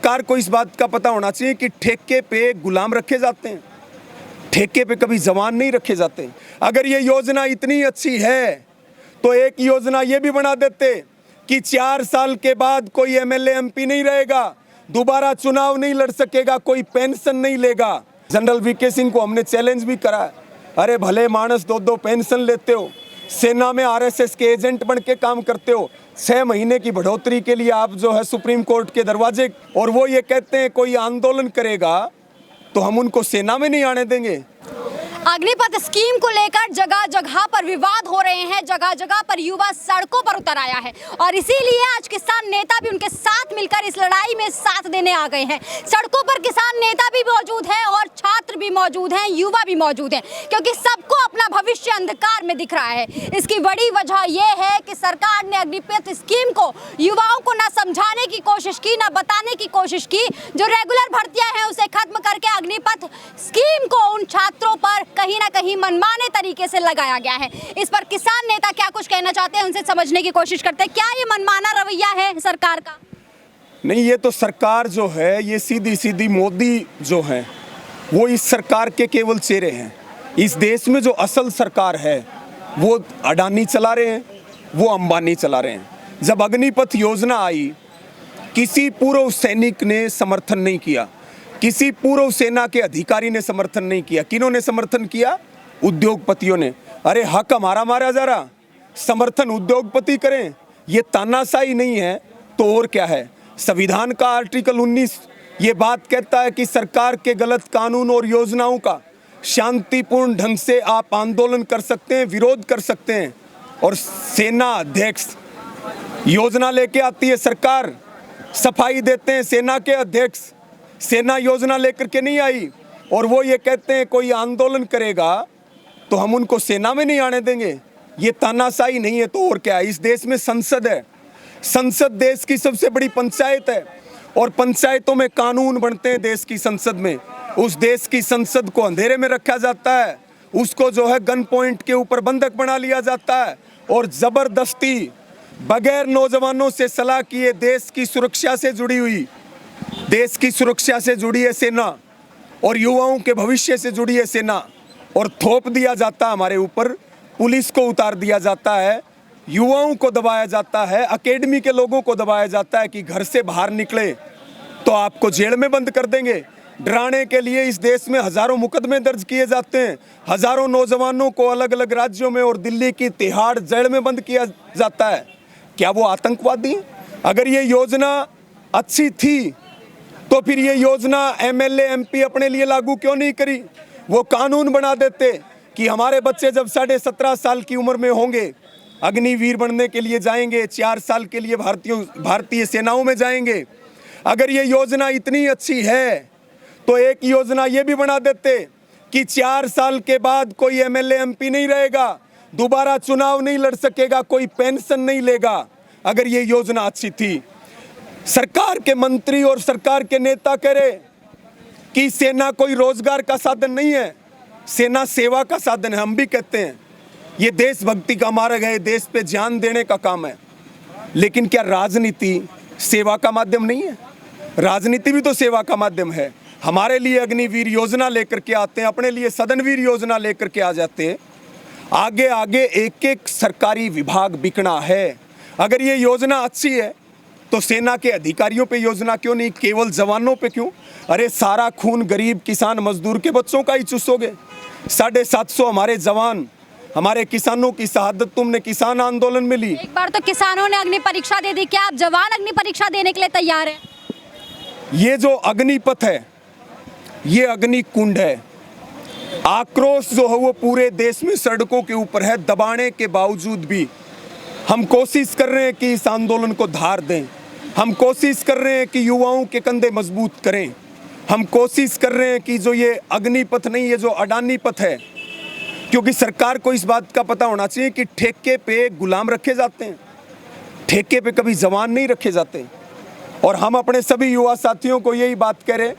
सरकार को इस बात का पता होना चाहिए कि ठेके पे गुलाम रखे जाते हैं, ठेके पे कभी जवान नहीं रखे जाते। अगर ये योजना इतनी अच्छी है तो एक योजना ये भी बना देते कि 4 साल के बाद कोई एमएलए एमपी नहीं रहेगा, दोबारा चुनाव नहीं लड़ सकेगा, कोई पेंशन नहीं लेगा। जनरल वीके सिंह को हमने चैलेंज भी करा, अरे भले मानस 2-2 पेंशन लेते हो, सेना में आरएसएस के एजेंट बन के काम करते हो, 6 महीने की बढ़ोतरी के लिए आप जो है सुप्रीम कोर्ट के दरवाजे, और वो ये कहते हैं कोई आंदोलन करेगा तो हम उनको सेना में नहीं आने देंगे। अग्निपथ स्कीम को लेकर जगह जगह पर विवाद हो रहे हैं, जगह जगह पर युवा सड़कों पर उतर आया है और इसीलिए आज किसान नेता भी उनके साथ मिलकर इस लड़ाई में साथ देने आ गए हैं। सड़कों पर किसान नेता भी मौजूद हैं और छात्र भी मौजूद हैं, युवा भी मौजूद हैं, क्योंकि सबको अपना भविष्य अंधकार में दिख रहा है। इसकी बड़ी वजह यह है कि सरकार ने अग्निपथ स्कीम को युवाओं को न समझाने की कोशिश की, न बताने की कोशिश की। जो रेगुलर भर्तियां हैं उसे खत्म करके अग्निपथ स्कीम को उन छात्रों पर कहीं ना कहीं मनमाने तरीके से लगाया गया है। इस पर किसान नेता क्या कुछ कहना चाहते हैं, उनसे समझने की कोशिश करते हैं। क्या ये मनमाना रवैया है सरकार का? नहीं, ये तो सरकार जो है, ये सीधी सीधी मोदी जो है वो इस सरकार के केवल चेहरे हैं। इस देश में जो असल सरकार है वो अडानी चला रहे हैं, वो अंबानी चला रहे हैं। जब अग्निपथ योजना आई, किसी पूर्व सैनिक ने समर्थन नहीं किया, किसी पूर्व सेना के अधिकारी ने समर्थन नहीं किया। किन्होंने समर्थन किया? उद्योगपतियों ने। अरे हक हमारा मारा जा रहा, समर्थन उद्योगपति करें, ये तानाशाही नहीं है तो और क्या है? संविधान का आर्टिकल 19 ये बात कहता है कि सरकार के गलत कानून और योजनाओं का शांतिपूर्ण ढंग से आप आंदोलन कर सकते हैं, विरोध कर सकते हैं। और सेना अध्यक्ष योजना लेके आती है सरकार, सफाई देते हैं सेना के अध्यक्ष, सेना योजना लेकर के नहीं आई और वो ये कहते हैं कोई आंदोलन करेगा तो हम उनको सेना में नहीं आने देंगे। ये तानाशाही नहीं है तो और क्या है? इस देश में संसद है, संसद देश की सबसे बड़ी पंचायत है और पंचायतों में कानून बनते हैं देश की संसद में। उस देश की संसद को अंधेरे में रखा जाता है, उसको जो है गन पॉइंट के ऊपर बंधक बना लिया जाता है और जबरदस्ती बगैर नौजवानों से सलाह किए देश की सुरक्षा से जुड़ी हुई, देश की सुरक्षा से जुड़ी है सेना और युवाओं के भविष्य से जुड़ी है सेना, और थोप दिया जाता है हमारे ऊपर, पुलिस को उतार दिया जाता है, युवाओं को दबाया जाता है, एकेडमी के लोगों को दबाया जाता है कि घर से बाहर निकले तो आपको जेल में बंद कर देंगे। डराने के लिए इस देश में हजारों मुकदमे दर्ज किए जाते हैं, हजारों नौजवानों को अलग अलग राज्यों में और दिल्ली की तिहाड़ जेल में बंद किया जाता है। क्या वो आतंकवादी? अगर ये योजना अच्छी थी तो फिर ये योजना एमएलए एमपी अपने लिए लागू क्यों नहीं करी? वो कानून बना देते कि हमारे बच्चे जब 17.5 साल की उम्र में होंगे अग्निवीर बनने के लिए जाएंगे, 4 साल के लिए भारतीय सेनाओं में जाएंगे। अगर ये योजना इतनी अच्छी है तो एक योजना ये भी बना देते कि 4 साल के बाद कोई एमएलए एमपी नहीं रहेगा, दोबारा चुनाव नहीं लड़ सकेगा, कोई पेंशन नहीं लेगा। अगर ये योजना अच्छी थी। सरकार के मंत्री और सरकार के नेता कह रहे कि सेना कोई रोजगार का साधन नहीं है, सेना सेवा का साधन है। हम भी कहते हैं ये देशभक्ति का मार्ग है, देश पे जान देने का काम है। लेकिन क्या राजनीति सेवा का माध्यम नहीं है? राजनीति भी तो सेवा का माध्यम है। हमारे लिए अग्निवीर योजना लेकर के आते हैं, अपने लिए सदनवीर योजना लेकर के आ जाते हैं। आगे आगे एक एक सरकारी विभाग बिकना है। अगर ये योजना अच्छी है तो सेना के अधिकारियों पे योजना क्यों नहीं, केवल जवानों पे क्यों? अरे सारा खून गरीब किसान मजदूर के बच्चों का ही चूसोगे। 750 हमारे जवान, हमारे किसानों की शहादत तुमने किसान आंदोलन में ली। एक बार तो किसानों ने अग्नि परीक्षा दे दी, क्या आप जवान अग्नि परीक्षा देने के लिए तैयार हैं? ये जो अग्निपथ है ये अग्नि कुंड है। आक्रोश जो है वो पूरे देश में सड़कों के ऊपर है। दबाने के बावजूद भी हम कोशिश कर रहे हैं कि इस आंदोलन को धार दें, हम कोशिश कर रहे हैं कि युवाओं के कंधे मजबूत करें, हम कोशिश कर रहे हैं कि जो ये अग्निपथ नहीं, ये जो अडानी पथ है, क्योंकि सरकार को इस बात का पता होना चाहिए कि ठेके पे गुलाम रखे जाते हैं, ठेके पे कभी जवान नहीं रखे जाते। और हम अपने सभी युवा साथियों को यही बात कह रहे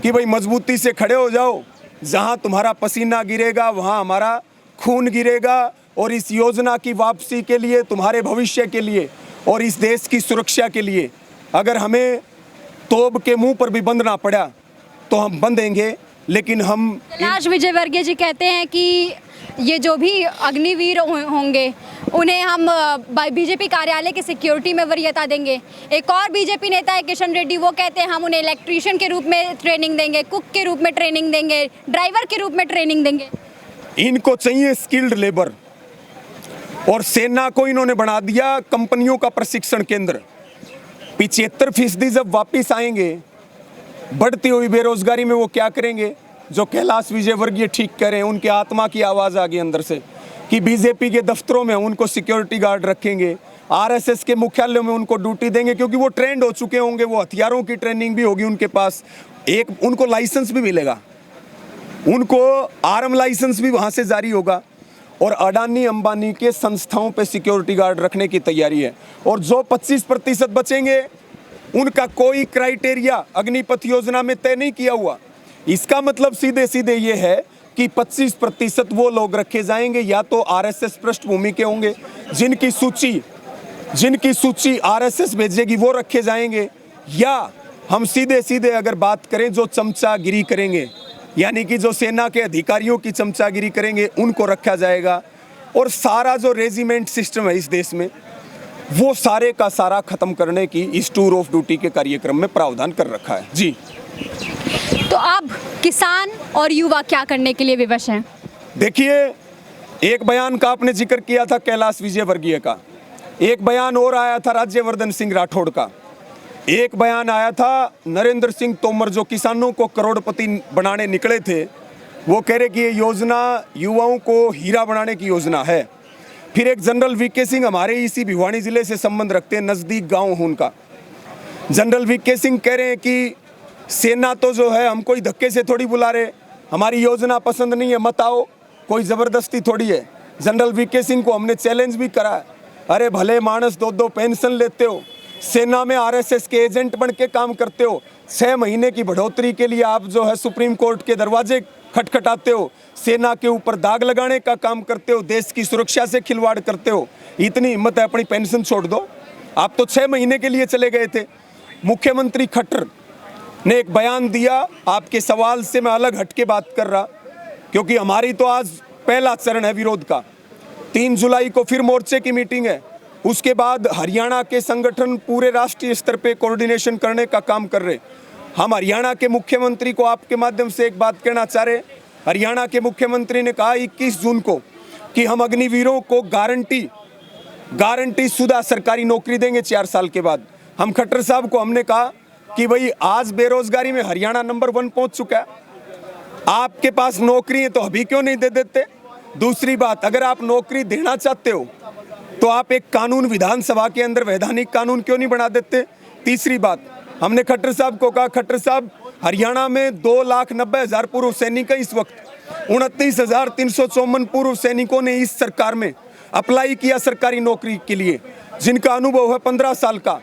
कि भाई मजबूती से खड़े हो जाओ, जहां तुम्हारा पसीना गिरेगा वहां हमारा खून गिरेगा, और इस योजना की वापसी के लिए, तुम्हारे भविष्य के लिए और इस देश की सुरक्षा के लिए अगर हमें तोब के मुंह पर भी बंधना पड़ा तो हम बंधेंगे, लेकिन हम कैलाश विजयवर्गीय जी कहते हैं कि ये जो भी अग्निवीर होंगे उन्हें हम बीजेपी कार्यालय की सिक्योरिटी में वरीयता देंगे। एक और बीजेपी नेता है किशन रेड्डी, वो कहते हैं हम उन्हें इलेक्ट्रीशियन के रूप में ट्रेनिंग देंगे, कुक के रूप में ट्रेनिंग देंगे, ड्राइवर के रूप में ट्रेनिंग देंगे। इनको चाहिए स्किल्ड लेबर, और सेना को इन्होंने बना दिया कंपनियों का प्रशिक्षण केंद्र। 75% जब वापिस आएंगे बढ़ती हुई बेरोजगारी में, वो क्या करेंगे? जो कैलाश विजयवर्गीय ठीक कह रहे हैं, उनकी आत्मा की आवाज़ आ गई अंदर से कि बीजेपी के दफ्तरों में उनको सिक्योरिटी गार्ड रखेंगे, आरएसएस के मुख्यालयों में उनको ड्यूटी देंगे, क्योंकि वो ट्रेंड हो चुके होंगे, वो हथियारों की ट्रेनिंग भी होगी उनके पास, एक उनको लाइसेंस भी मिलेगा, उनको आर्म लाइसेंस भी वहाँ से जारी होगा। और अडानी अंबानी के संस्थाओं पे सिक्योरिटी गार्ड रखने की तैयारी है। और जो 25% बचेंगे उनका कोई क्राइटेरिया अग्निपथ योजना में तय नहीं किया हुआ। इसका मतलब सीधे सीधे ये है कि 25% वो लोग रखे जाएंगे या तो आरएसएस पृष्ठभूमि के होंगे, जिनकी सूची आरएसएस भेजेगी वो रखे जाएंगे, या हम सीधे सीधे अगर बात करें जो चमचागिरी करेंगे, यानी कि जो सेना के अधिकारियों की चमचागिरी करेंगे उनको रखा जाएगा। और सारा जो रेजिमेंट सिस्टम है इस देश में, वो सारे का सारा खत्म करने की इस टूर ऑफ ड्यूटी के कार्यक्रम में प्रावधान कर रखा है। जी, तो अब किसान और युवा क्या करने के लिए विवश हैं? देखिए, एक बयान का आपने जिक्र किया था कैलाश विजयवर्गीय का, एक बयान और आया था राज्यवर्धन सिंह राठौड़ का, एक बयान आया था नरेंद्र सिंह तोमर जो किसानों को करोड़पति बनाने निकले थे। वो कह रहे कि ये योजना युवाओं को हीरा बनाने की योजना है। फिर एक जनरल वीके सिंह हमारे इसी भिवानी जिले से संबंध रखते हैं, नज़दीक गांव है उनका। जनरल वीके सिंह कह रहे हैं कि सेना तो जो है हम कोई धक्के से थोड़ी बुला रहे, हमारी योजना पसंद नहीं है मत आओ, कोई ज़बरदस्ती थोड़ी है। जनरल वीके सिंह को हमने चैलेंज भी करा, अरे भले मानस 2-2 पेंशन लेते हो, सेना में आरएसएस के एजेंट बन के काम करते हो, 6 महीने की बढ़ोतरी के लिए आप जो है सुप्रीम कोर्ट के दरवाजे खटखटाते हो, सेना के ऊपर दाग लगाने का काम करते हो, देश की सुरक्षा से खिलवाड़ करते हो, इतनी हिम्मत है अपनी पेंशन छोड़ दो। आप तो 6 महीने के लिए चले गए थे। मुख्यमंत्री खट्टर ने एक बयान दिया, आपके सवाल से मैं अलग हट के बात कर रहा, क्योंकि हमारी तो आज पहला चरण है विरोध का। 3 जुलाई को फिर मोर्चे की मीटिंग है, उसके बाद हरियाणा के संगठन पूरे राष्ट्रीय स्तर पे कोऑर्डिनेशन करने का काम कर रहे। हम हरियाणा के मुख्यमंत्री को आपके माध्यम से एक बात कहना चाह रहे। हरियाणा के मुख्यमंत्री ने कहा 21 जून को कि हम अग्निवीरों को गारंटी शुदा सरकारी नौकरी देंगे 4 साल के बाद। हम खट्टर साहब को हमने कहा कि भाई आज बेरोजगारी में हरियाणा नंबर 1 पहुंच चुका है, आपके पास नौकरी है तो अभी क्यों नहीं दे देते। दूसरी बात, अगर आप नौकरी देना चाहते हो तो आप एक कानून विधानसभा के अंदर वैधानिक कानून क्यों नहीं बना देते। तीसरी बात, हमने खट्टर साहब को कहा, खट्टर साहब हरियाणा में 2,90,000 पूर्व सैनिक है इस वक्त, 29,354 पूर्व सैनिकों ने इस सरकार में अप्लाई किया सरकारी नौकरी के लिए, जिनका अनुभव है 15 साल का,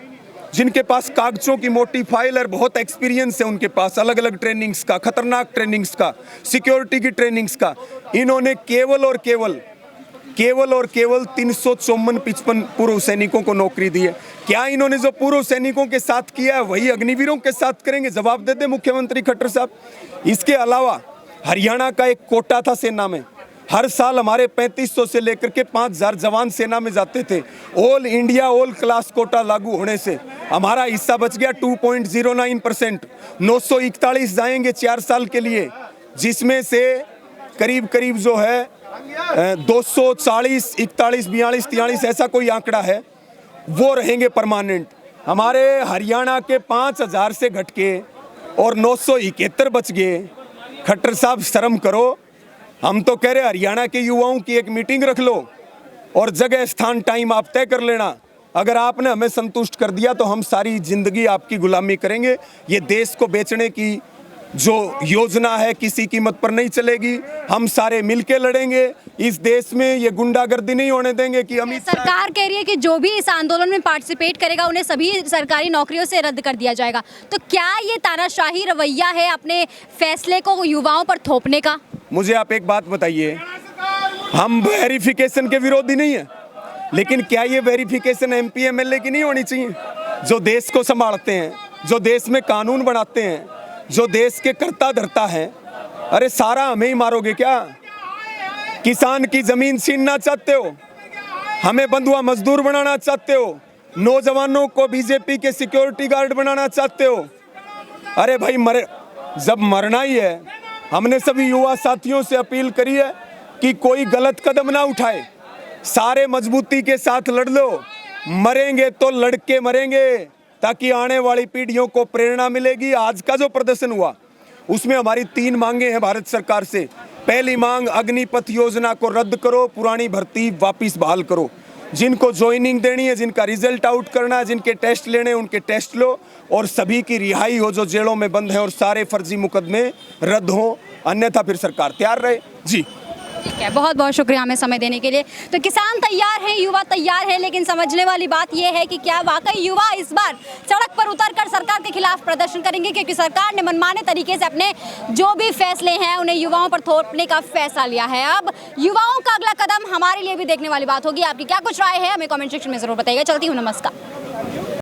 जिनके पास कागजों की मोटी फाइल और बहुत एक्सपीरियंस है उनके पास, अलग अलग ट्रेनिंग्स का, खतरनाक ट्रेनिंग्स का, सिक्योरिटी की ट्रेनिंग्स का। इन्होंने केवल और केवल 354-55 पूर्व सैनिकों को नौकरी दी है। क्या इन्होंने जो पूर्व सैनिकों के साथ किया है वही अग्निवीरों के साथ करेंगे? जवाब दे दे मुख्यमंत्री खट्टर साहब। इसके अलावा हरियाणा का एक कोटा था सेना में, हर साल हमारे 3500 से लेकर के 5000 जवान सेना में जाते थे। All India all class quota लागू होने से हमारा हिस्सा बच गया 2.09%। 941 जाएंगे 4 साल के लिए, जिसमें से करीब जो है 240, 41, 42, 43 ऐसा कोई आंकड़ा है, वो रहेंगे परमानेंट। हमारे हरियाणा के 5000 से घट के और 971 बच गए। खट्टर साहब शर्म करो। हम तो कह रहे हरियाणा के युवाओं की एक मीटिंग रख लो और जगह स्थान टाइम आप तय कर लेना। अगर आपने हमें संतुष्ट कर दिया तो हम सारी जिंदगी आपकी गुलामी करेंगे। ये देश को बेचने की जो योजना है किसी कीमत पर नहीं चलेगी। हम सारे मिलके लड़ेंगे। इस देश में ये गुंडागर्दी नहीं होने देंगे कि अमित सरकार कह रही है कि जो भी इस आंदोलन में पार्टिसिपेट करेगा उन्हें सभी सरकारी नौकरियों से रद्द कर दिया जाएगा। तो क्या ये तानाशाही रवैया है अपने फैसले को युवाओं पर थोपने का? मुझे आप एक बात बताइए, हम वेरिफिकेशन के विरोधी नहीं है, लेकिन क्या ये वेरिफिकेशन MP MLA की नहीं होनी चाहिए जो देश को संभालते हैं? जो देश में कानून बनाते हैं, जो देश के कर्ता धर्ता हैं, अरे सारा हमें ही मारोगे क्या? किसान की जमीन छीनना चाहते हो, हमें बंधुआ मजदूर बनाना चाहते हो, नौजवानों को बीजेपी के सिक्योरिटी गार्ड बनाना चाहते हो। अरे भाई जब मरना ही है, हमने सभी युवा साथियों से अपील करी है कि कोई गलत कदम ना उठाए, सारे मजबूती के साथ लड़ लो, मरेंगे तो लड़के मरेंगे, ताकि आने वाली पीढ़ियों को प्रेरणा मिलेगी। आज का जो प्रदर्शन हुआ उसमें हमारी 3 मांगे हैं भारत सरकार से। पहली मांग, अग्निपथ योजना को रद्द करो, पुरानी भर्ती वापस बहाल करो, जिनको ज्वाइनिंग देनी है, जिनका रिजल्ट आउट करना है, जिनके टेस्ट लेने उनके टेस्ट लो, और सभी की रिहाई हो जो जेलों में बंद हैं, और सारे फर्जी मुकदमे रद्द हो, अन्यथा फिर सरकार तैयार रहे। जी ठीक है, बहुत बहुत शुक्रिया हमें समय देने के लिए। तो किसान तैयार हैं, युवा तैयार है, लेकिन समझने वाली बात यह है कि क्या वाकई युवा इस बार सड़क पर उतरकर सरकार के खिलाफ प्रदर्शन करेंगे, क्योंकि सरकार ने मनमाने तरीके से अपने जो भी फैसले हैं उन्हें युवाओं पर थोपने का फैसला लिया है। अब युवाओं का अगला कदम हमारे लिए भी देखने वाली बात होगी। आपकी क्या कुछ राय है, हमें कमेंट सेक्शन में जरूर बताइएगा। चलती हूँ, नमस्कार।